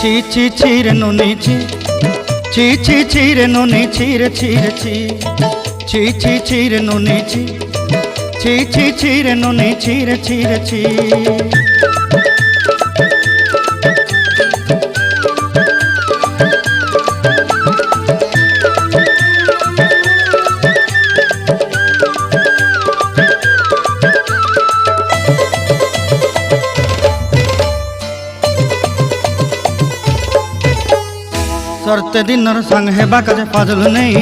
ছি ছি ছি রে নুনি ছি ছি ছি ছি রে নুনি ছি রে ছি রে ছি ছি ছি ছি রে নুনি ছি ছি ছি ছি রে নুনি ছি রে ছি রে ছি सरते दिन संग हेबा काजे पाजल नहीं